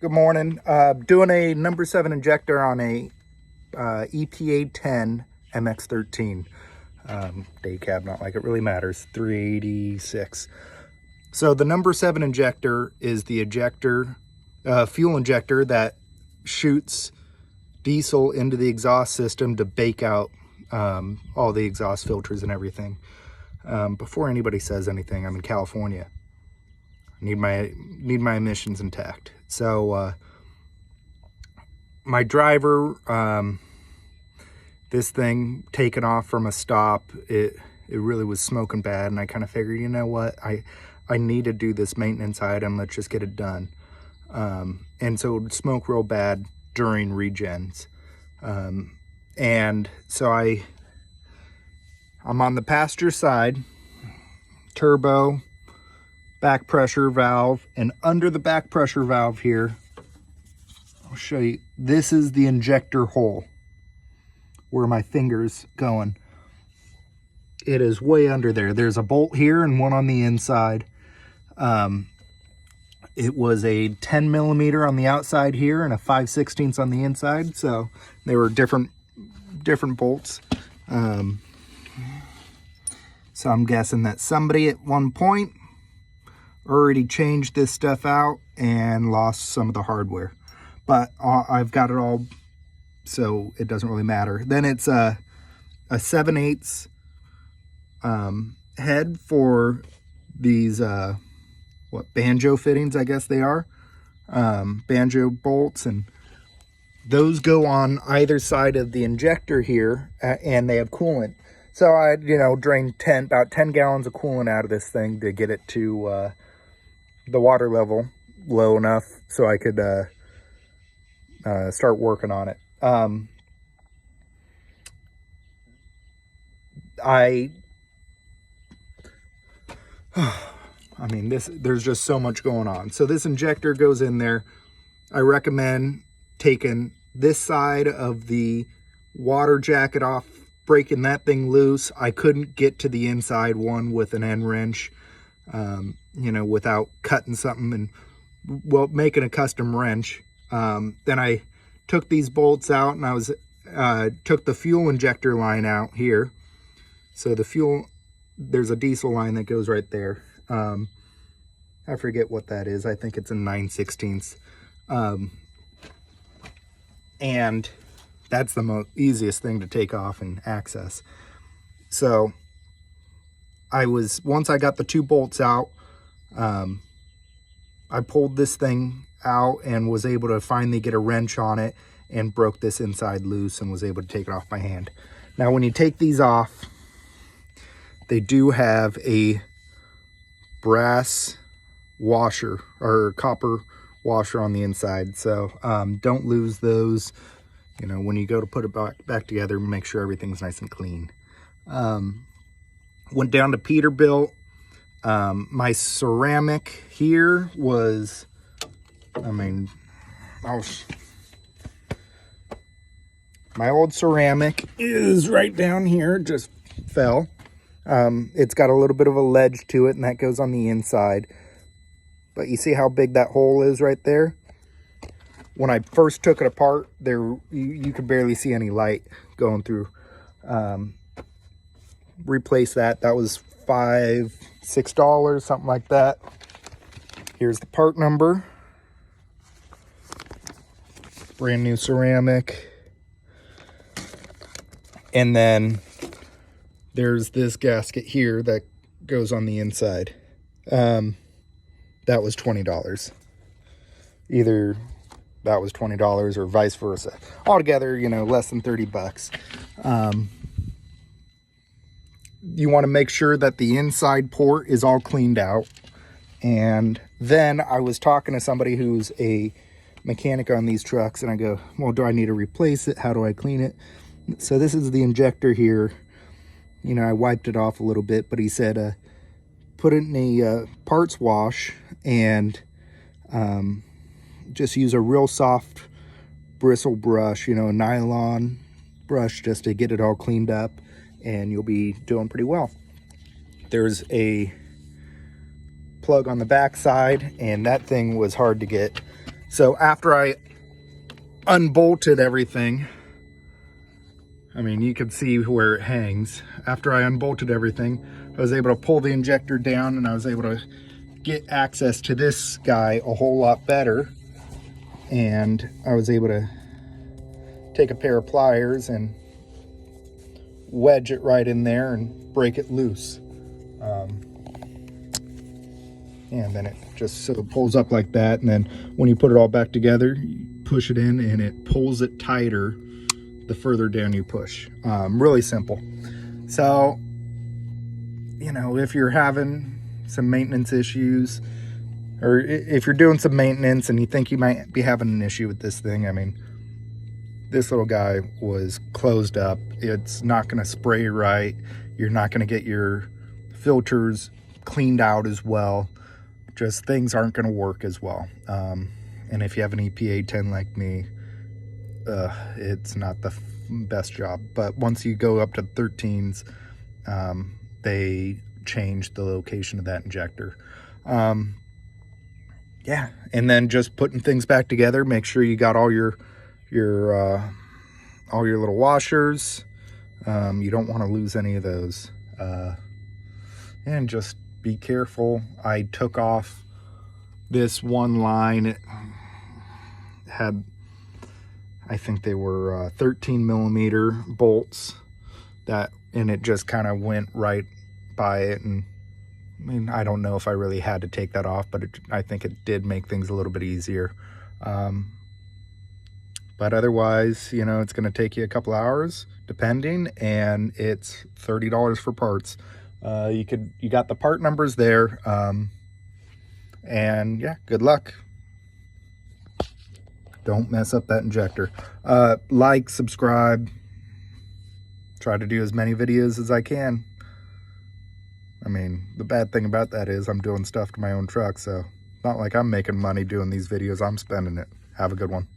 Good morning. Doing a number 7 injector on a Epa10 mx13 day cab, not like it really matters, 386. So the number 7 injector is the fuel injector that shoots diesel into the exhaust system to bake out all the exhaust filters and everything. Before anybody says anything, I'm in California. Need my emissions intact. So my driver, this thing taken off from a stop, it really was smoking bad, and I kind of figured, you know what, I need to do this maintenance item. Let's just get it done. And so it would smoke real bad during regens, and so I'm on the passenger side, turbo, back pressure valve, and under the back pressure valve here, I'll show you, this is the injector hole where my finger's going. It is way under there. There's a bolt here and one on the inside. It was a 10 millimeter on the outside here and a 5/16 on the inside, so they were different bolts. So I'm guessing that somebody at one point already changed this stuff out and lost some of the hardware, but I've got it all, so it doesn't really matter. Then it's a 7/8 head for these banjo fittings, I guess they are, banjo bolts, and those go on either side of the injector here, and they have coolant. So I drained about 10 gallons of coolant out of this thing to get it to the water level low enough so I could start working on it. I mean, there's just so much going on. So this injector goes in there. I recommend taking this side of the water jacket off, breaking that thing loose. I couldn't get to the inside one with an end wrench, without cutting something and, making a custom wrench. Then I took these bolts out, and I took the fuel injector line out here. So there's a diesel line that goes right there. I forget what that is. I think it's a 9/16. And that's the easiest thing to take off and access. So once I got the 2 bolts out, I pulled this thing out and was able to finally get a wrench on it and broke this inside loose and was able to take it off by hand. Now, when you take these off, they do have a brass washer or copper washer on the inside. So don't lose those. When you go to put it back together, make sure everything's nice and clean. Went down to Peterbilt. My ceramic here was, my old ceramic is right down here, just fell. It's got a little bit of a ledge to it, and that goes on the inside. But you see how big that hole is right there? When I first took it apart, you could barely see any light going through. Replace that. That was $5-6, something like that. Here's the part number. Brand new ceramic. And then there's this gasket here that goes on the inside. That was $20. Either that was $20 or vice versa. Altogether, less than 30 bucks. You want to make sure that the inside port is all cleaned out. And then I was talking to somebody who's a mechanic on these trucks, and I go, well, do I need to replace it? How do I clean it? So this is the injector here. I wiped it off a little bit, but he said, put it in a parts wash and just use a real soft bristle brush, a nylon brush, just to get it all cleaned up, and you'll be doing pretty well. There's a plug on the back side, and that thing was hard to get. So after I unbolted everything, I mean, you can see where it hangs. After I unbolted everything, I was able to pull the injector down, and I was able to get access to this guy a whole lot better. And I was able to take a pair of pliers and wedge it right in there and break it loose. And then it just sort of pulls up like that. And then when you put it all back together, you push it in and it pulls it tighter the further down you push. Really simple. So, you know, if you're having some maintenance issues, or if you're doing some maintenance and you think you might be having an issue with this thing, I mean, this little guy was closed up. It's not going to spray right. You're not going to get your filters cleaned out as well. Just things aren't going to work as well. And if you have an Epa10 like me, it's not the best job. But once you go up to 13s, they change the location of that injector. Yeah, and then just putting things back together. Make sure you got all your little washers. You don't want to lose any of those. And just be careful. I took off this one line. It had, I think they were 13 millimeter bolts and it just kind of went right by it. And I mean, I don't know if I really had to take that off, but I think it did make things a little bit easier. But otherwise, you know, it's going to take you a couple hours depending, and it's $30 for parts. You got the part numbers there. And yeah, good luck. Don't mess up that injector. Like, subscribe, try to do as many videos as I can. I mean, the bad thing about that is I'm doing stuff to my own truck, so it's not like I'm making money doing these videos. I'm spending it. Have a good one.